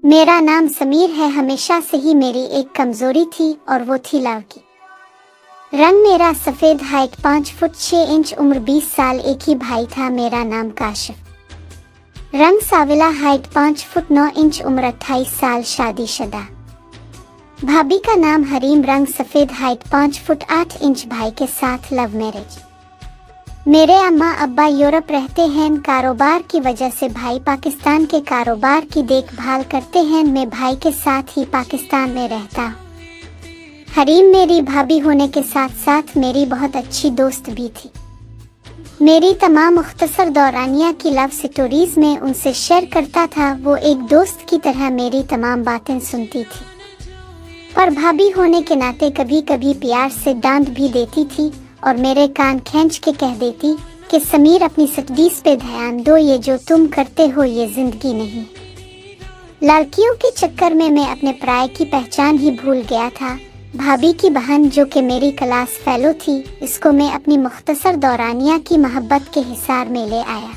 मेरा नाम समीर है। हमेशा से ही मेरी एक कमजोरी थी और वो थी लड़की। रंग मेरा सफेद, हाइट 5 फुट 6 इंच, उम्र 20 साल। एक ही भाई था, मेरा नाम काशिफ। रंग साविला, हाइट 5 फुट 9 इंच, उम्र 28 साल, शादीशुदा। भाभी का नाम हरीम, रंग सफेद, हाइट 5 फुट 8 इंच, भाई के साथ लव मैरिज। मेरे अम्मा अब्बा यूरोप रहते हैं। कारोबार की वजह से भाई पाकिस्तान के कारोबार की देखभाल करते हैं। मैं भाई के साथ ही पाकिस्तान में रहता हूँ। हरीम मेरी भाभी होने के साथ साथ मेरी बहुत अच्छी दोस्त भी थी। मेरी तमाम मुख्तसर दौरानिया की लव स्टोरीज में उनसे शेयर करता था। वो एक दोस्त की तरह मेरी तमाम बातें सुनती थी, पर भाभी होने के नाते कभी कभी प्यार से डांट भी देती थी और मेरे कान खींच के कह देती कि समीर, अपनी स्टडीज पे ध्यान दो, ये जो तुम करते हो ये जिंदगी नहीं। लड़कियों के चक्कर में मैं अपने पराये की पहचान ही भूल गया था। भाभी की बहन जो कि मेरी क्लास फेलो थी, इसको मैं अपनी मुख्तसर दौरानिया की मोहब्बत के हिसार में ले आया।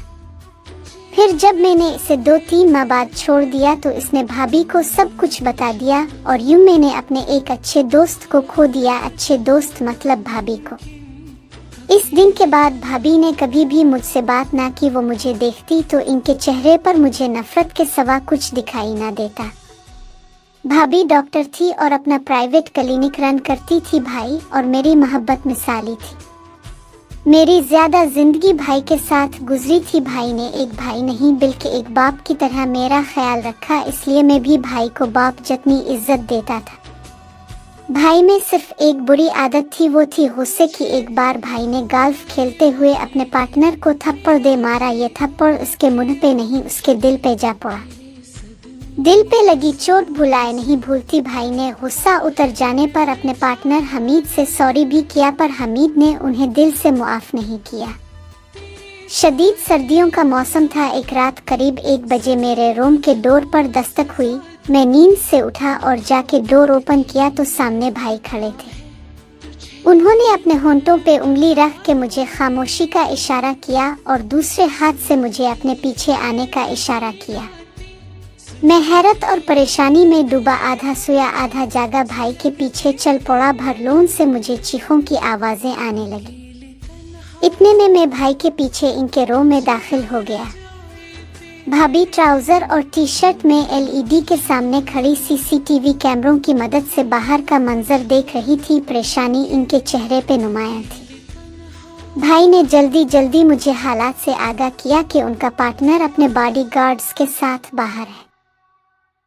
फिर जब मैंने इसे 2-3 माह बाद छोड़ दिया तो इसने भाभी को सब कुछ बता दिया और यूं मैंने अपने एक अच्छे दोस्त को खो दिया। अच्छे दोस्त मतलब भाभी को। इस दिन के बाद भाभी ने कभी भी मुझसे बात ना की। वो मुझे देखती तो इनके चेहरे पर मुझे नफरत के सिवा कुछ दिखाई ना देता। भाभी डॉक्टर थी और अपना प्राइवेट क्लिनिक रन करती थी। भाई और मेरी मोहब्बत मिसाली थी। मेरी ज्यादा जिंदगी भाई के साथ गुजरी थी। भाई ने एक भाई नहीं बल्कि एक बाप की तरह मेरा ख्याल रखा, इसलिए मैं भी भाई को बाप जितनी इज्जत देता था। भाई में सिर्फ एक बुरी आदत थी, वो थी गुस्से की। एक बार भाई ने गोल्फ खेलते हुए अपने पार्टनर को थप्पड़ दे मारा। ये थप्पड़ उसके मुंह पे नहीं, उसके दिल पे जा पड़ा। दिल पे लगी चोट भुलाए नहीं भूलती। भाई ने गुस्सा उतर जाने पर अपने पार्टनर हमीद से सॉरी भी किया, पर हमीद ने उन्हें दिल से मुआफ नहीं किया। शदीद सर्दियों का मौसम था। एक रात करीब 1 बजे मेरे रूम के डोर पर दस्तक हुई। मैं नींद से उठा और जाके डोर ओपन किया तो सामने भाई खड़े थे। उन्होंने अपने होंठों पे उंगली रख के मुझे खामोशी का इशारा किया और दूसरे हाथ से मुझे अपने पीछे आने का इशारा किया। मैं हैरत और परेशानी में डूबा, आधा सोया आधा जागा भाई के पीछे चल पड़ा। भरलोन से मुझे चीखों की आवाजें आने लगी। इतने में मैं भाई के पीछे इनके रो में दाखिल हो गया। भाभी ट्राउजर और टी शर्ट में LED के सामने खड़ी CCTV कैमरों की मदद से बाहर का मंजर देख रही थी। परेशानी इनके चेहरे पे नुमायां थी। भाई ने जल्दी जल्दी मुझे हालात से आगाह किया कि उनका पार्टनर अपने बॉडीगार्ड्स के साथ बाहर है।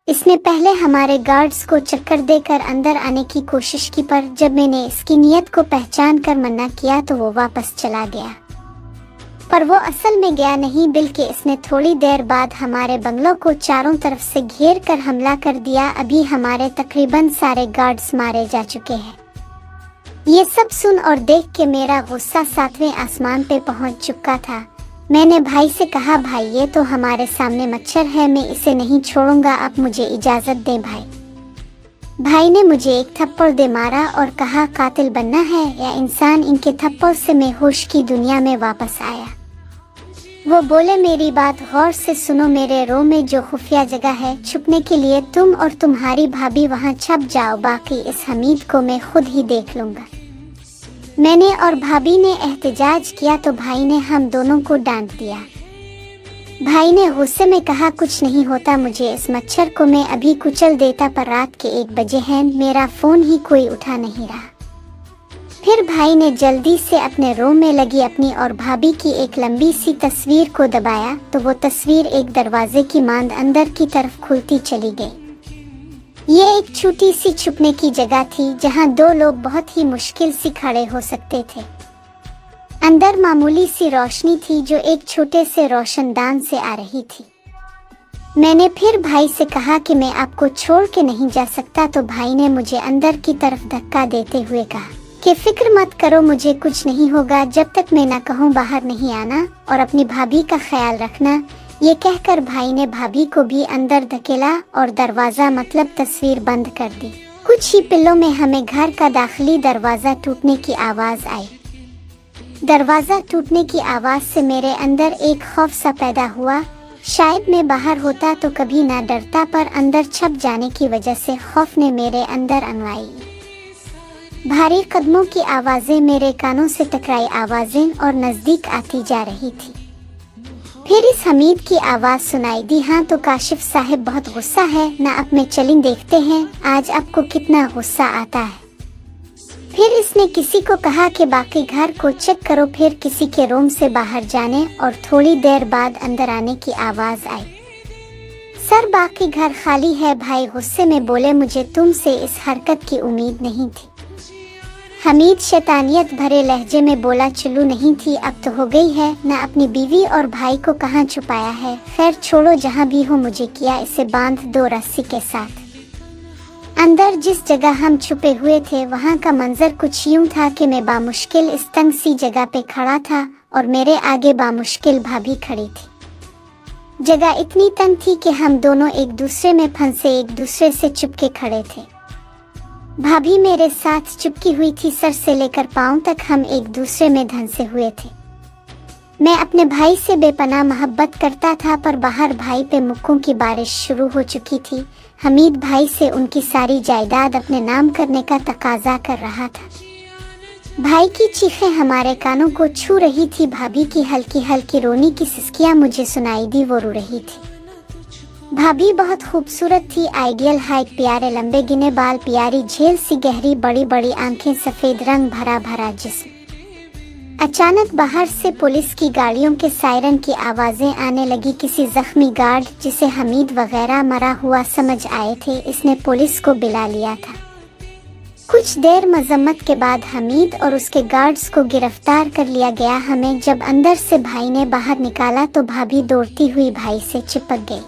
इसने पहले हमारे गार्ड्स को चक्कर देकर अंदर आने की कोशिश की, पर जब मैंने इसकी नीयत को पहचान कर मना किया तो वो वापस चला गया। पर वो असल में गया नहीं, बल्कि इसने थोड़ी देर बाद हमारे बंगलों को चारों तरफ से घेर कर हमला कर दिया। अभी हमारे तकरीबन सारे गार्ड्स मारे जा चुके हैं। ये सब सुन और देख के मेरा गुस्सा 7वें आसमान पे पहुंच चुका था। मैंने भाई से कहा, भाई ये तो हमारे सामने मच्छर है, मैं इसे नहीं छोड़ूंगा, आप मुझे इजाजत दें भाई। भाई ने मुझे एक थप्पड़ दे मारा और कहा, कातिल बनना है या इंसान। इनके थप्पड़ से मैं होश की दुनिया में वापस आया। वो बोले, मेरी बात गौर से सुनो, मेरे रो में जो खुफिया जगह है छुपने के लिए तुम और तुम्हारी भाभी वहाँ छप जाओ, बाकी इस हमीद को मैं खुद ही देख लूंगा। मैंने और भाभी ने एहतजाज किया तो भाई ने हम दोनों को डांट दिया। भाई ने गुस्से में कहा, कुछ नहीं होता, मुझे इस मच्छर को मैं अभी कुचल देता, पर रात के 1 बजे हैं, मेरा फोन ही कोई उठा नहीं रहा। फिर भाई ने जल्दी से अपने रूम में लगी अपनी और भाभी की एक लंबी सी तस्वीर को दबाया तो वो तस्वीर एक दरवाजे की मांद अंदर की तरफ खुलती चली गई। ये एक छोटी सी छुपने की जगह थी जहां 2 लोग बहुत ही मुश्किल से खड़े हो सकते थे। अंदर मामूली सी रोशनी थी जो एक छोटे से रोशनदान से आ रही थी। मैंने फिर भाई से कहा कि मैं आपको छोड़ के नहीं जा सकता, तो भाई ने मुझे अंदर की तरफ धक्का देते हुए कहा कि फिक्र मत करो, मुझे कुछ नहीं होगा, जब तक मैं ना कहूँ बाहर नहीं आना और अपनी भाभी का ख्याल रखना। ये कहकर भाई ने भाभी को भी अंदर धकेला और दरवाजा मतलब तस्वीर बंद कर दी। कुछ ही पलों में हमें घर का दाखिली दरवाजा टूटने की आवाज आई। दरवाजा टूटने की आवाज से मेरे अंदर एक खौफ सा पैदा हुआ। शायद मैं बाहर होता तो कभी ना डरता, पर अंदर छप जाने की वजह से खौफ ने मेरे अंदर अंगड़ाई। भारी कदमों की आवाजें मेरे कानों से टकराई आवाजें और नजदीक आती जा रही थी। फिर इस हमीद की आवाज सुनाई दी, हाँ तो काशिफ साहब बहुत गुस्सा है ना, अब में चलें देखते हैं आज आपको कितना गुस्सा आता है। फिर इसने किसी को कहा कि बाकी घर को चेक करो, फिर किसी के रूम से बाहर जाने और थोड़ी देर बाद अंदर आने की आवाज आई। सर बाकी घर खाली है, भाई गुस्से में बोले, मुझे तुमसे इस हरकत की उम्मीद नहीं थी। हमीद शैतानियत भरे लहजे में बोला, चलू नहीं थी अब तो हो गई है ना, अपनी बीवी और भाई को कहाँ छुपाया है, खैर छोड़ो, जहाँ भी हो मुझे किया, इसे बांध दो रस्सी के साथ। अंदर जिस जगह हम छुपे हुए थे वहाँ का मंजर कुछ यूं था कि मैं बामुश्किल इस तंग सी जगह पे खड़ा था और मेरे आगे बामुश्किल भाभी खड़ी थी। जगह इतनी तंग थी कि हम दोनों एक दूसरे में फंसे एक दूसरे से चुपके खड़े थे। भाभी मेरे साथ चिपकी हुई थी, सर से लेकर पांव तक हम एक दूसरे में धंसे हुए थे। मैं अपने भाई से बेपनाह मोहब्बत करता था, पर बाहर भाई पे मुक्कों की बारिश शुरू हो चुकी थी। हमीद भाई से उनकी सारी जायदाद अपने नाम करने का तकाजा कर रहा था। भाई की चीखें हमारे कानों को छू रही थी, भाभी की हल्की हल्की रोने की सिसकियां मुझे सुनाई दी, वो रो रही थी। भाभी बहुत खूबसूरत थी, आइडियल हाइट, प्यारे लंबे गिने बाल, प्यारी झेल सी गहरी बड़ी बड़ी आंखें, सफेद रंग भरा भरा जिस्म। अचानक बाहर से पुलिस की गाड़ियों के सायरन की आवाजें आने लगी। किसी जख्मी गार्ड जिसे हमीद वगैरह मरा हुआ समझ आए थे, इसने पुलिस को बुला लिया था। कुछ देर मजम्मत के बाद हमीद और उसके गार्ड्स को गिरफ्तार कर लिया गया। हमें जब अंदर से भाई ने बाहर निकाला तो भाभी दौड़ती हुई भाई से चिपक गई।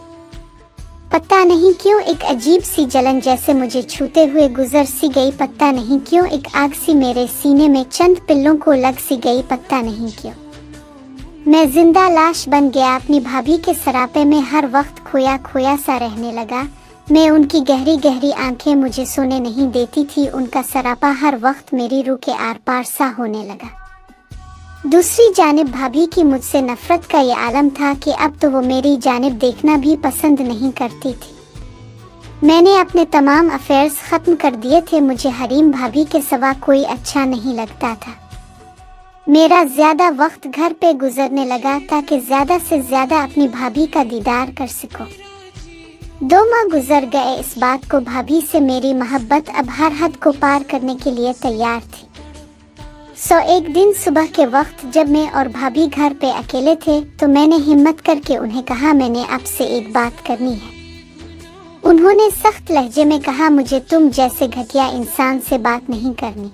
पता नहीं क्यों एक अजीब सी जलन जैसे मुझे छूते हुए गुजर सी गई, पता नहीं क्यों एक आग सी मेरे सीने में चंद पिल्लों को लग सी गई, पता नहीं क्यों मैं जिंदा लाश बन गया। अपनी भाभी के सरापे में हर वक्त खोया खोया सा रहने लगा। मैं उनकी गहरी गहरी आंखें मुझे सोने नहीं देती थी, उनका सरापा हर वक्त मेरी रूह के आर पार सा होने लगा। दूसरी जानिब भाभी की मुझसे नफरत का ये आलम था कि अब तो वो मेरी जानिब देखना भी पसंद नहीं करती थी। मैंने अपने तमाम अफेयर्स खत्म कर दिए थे, मुझे हरीम भाभी के सिवा कोई अच्छा नहीं लगता था। मेरा ज्यादा वक्त घर पे गुजरने लगा ताकि ज्यादा से ज्यादा अपनी भाभी का दीदार कर सको। 2 माह गुजर गए इस बात को, भाभी से मेरी मोहब्बत अब हर हद को पार करने के लिए तैयार थी। एक दिन सुबह के वक्त जब मैं और भाभी घर पे अकेले थे तो मैंने हिम्मत करके उन्हें कहा, मैंने आपसे एक बात करनी है। उन्होंने सख्त लहजे में कहा, मुझे तुम जैसे घटिया इंसान से बात नहीं करनी।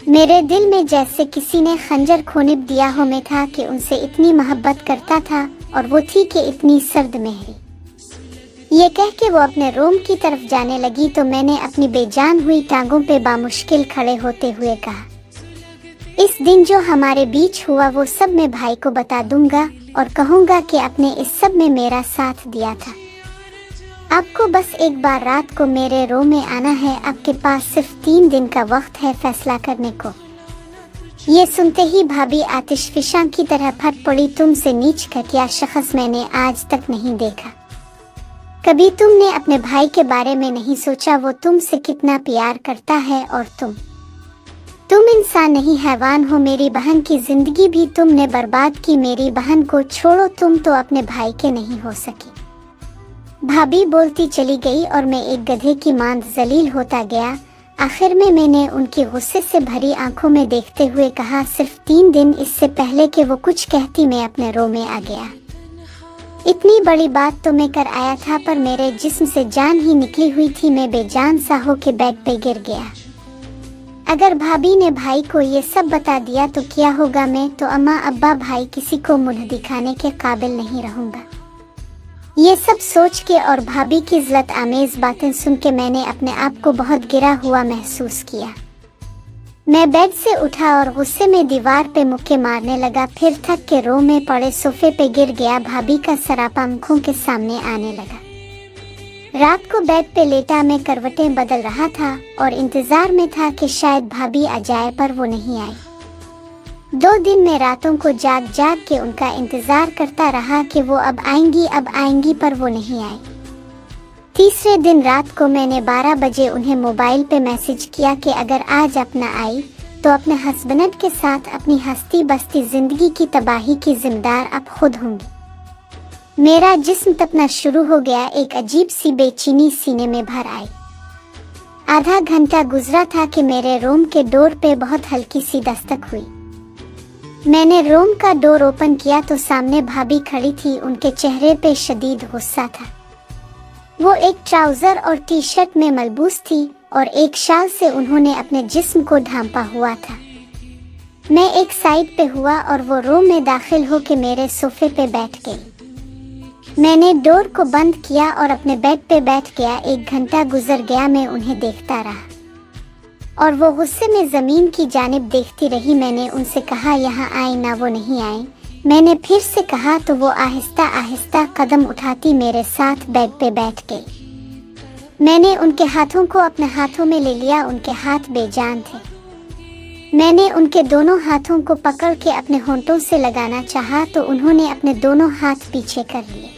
मेरे दिल में जैसे किसी ने खंजर खोनिब दिया हो। मैं था कि उनसे इतनी मोहब्बत करता था और वो थी कि इतनी सर्द महरी। ये कह के वो अपने रूम की तरफ जाने लगी तो मैंने अपनी बेजान हुई टांगों पे बामुश्किल खड़े होते हुए कहा, इस दिन जो हमारे बीच हुआ वो सब मैं भाई को बता दूंगा और कहूंगा कि आपने इस सब में मेरा साथ दिया था। आपको बस एक बार रात को मेरे रूम में आना है, आपके पास सिर्फ 3 दिन का वक्त है फैसला करने को। ये सुनते ही भाभी आतिशफिशा की तरह फट पड़ी, तुमसे नीच घटिया शख्स मैंने आज तक नहीं देखा। कभी तुमने अपने भाई के बारे में नहीं सोचा वो तुमसे कितना प्यार करता है, और तुम इंसान नहीं हैवान हो। मेरी बहन की जिंदगी भी तुमने बर्बाद की, मेरी बहन को छोड़ो, तुम तो अपने भाई के नहीं हो सकी। भाभी बोलती चली गई और मैं एक गधे की मांद जलील होता गया। आखिर में मैंने उनकी गुस्से से भरी आंखों में देखते हुए कहा, सिर्फ 3 दिन इससे पहले कि वो कुछ कहती मैं अपने रो में आ गया। इतनी बड़ी बात तो मैं कर आया था, पर मेरे जिस्म से जान ही निकली हुई थी। मैं बेजान सा हो के बेड पे गिर गया। अगर भाभी ने भाई को ये सब बता दिया तो क्या होगा? मैं तो अम्मा अब्बा भाई किसी को मुंह दिखाने के काबिल नहीं रहूंगा। ये सब सोच के और भाभी की इज्जत आमेज बातें सुन के मैंने अपने आप को बहुत गिरा हुआ महसूस किया। मैं बेड से उठा और गुस्से में दीवार पे मुक्के मारने लगा, फिर थक के रो में पड़े सोफे पे गिर गया। भाभी का सरापा आंखों के सामने आने लगा। रात को बेड पे लेटा मैं करवटें बदल रहा था और इंतजार में था कि शायद भाभी आ जाए, पर वो नहीं आई। 2 दिन में रातों को जाग जाग के उनका इंतजार करता रहा कि वो अब आएंगी, पर वो नहीं आई। तीसरे दिन रात को मैंने 12 बजे उन्हें मोबाइल पे मैसेज किया कि अगर आज अपना आई तो अपने हस्बैंड के साथ अपनी हस्ती बस्ती जिंदगी की तबाही की जिम्मेदार अब खुद होंगी। मेरा जिस्म तपना शुरू हो गया, एक अजीब सी बेचैनी सीने में भर आई। आधा घंटा गुजरा था कि मेरे रूम के डोर पे बहुत हल्की सी दस्तक हुई। मैंने रूम का डोर ओपन किया तो सामने भाभी खड़ी थी। उनके चेहरे पे शदीद गुस्सा था। वो एक ट्राउजर और टी शर्ट में मलबूस थी और एक शाल से उन्होंने अपने जिस्म को ढांपा हुआ था। मैं एक साइड पे हुआ और वो रूम में दाखिल हो के मेरे सोफे पे बैठ गई। मैंने डोर को बंद किया और अपने बेड पे बैठ गया। 1 घंटा गुजर गया, मैं उन्हें देखता रहा और वो गुस्से में जमीन की जानिब देखती रही। मैंने उनसे कहा यहाँ आए ना, वो नहीं आए। मैंने फिर से कहा तो वो आहिस्ता आहिस्ता कदम उठाती मेरे साथ बेड पे बैठ गई। मैंने उनके हाथों को अपने हाथों में ले लिया। उनके हाथ बेजान थे। मैंने उनके दोनों हाथों को पकड़ के अपने होंठों से लगाना चाहा तो उन्होंने अपने दोनों हाथ पीछे कर लिए।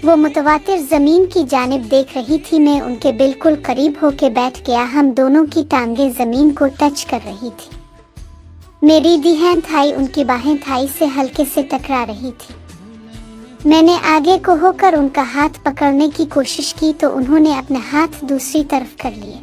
वो मुतवातिर जमीन की जानिब देख रही थी। मैं उनके बिल्कुल करीब होके बैठ गया। हम दोनों की टांगें जमीन को टच कर रही थी। मेरी दिहन थाई उनकी बाहें थाई से हल्के से टकरा रही थी। मैंने आगे को होकर उनका हाथ पकड़ने की कोशिश की तो उन्होंने अपने हाथ दूसरी तरफ कर लिए।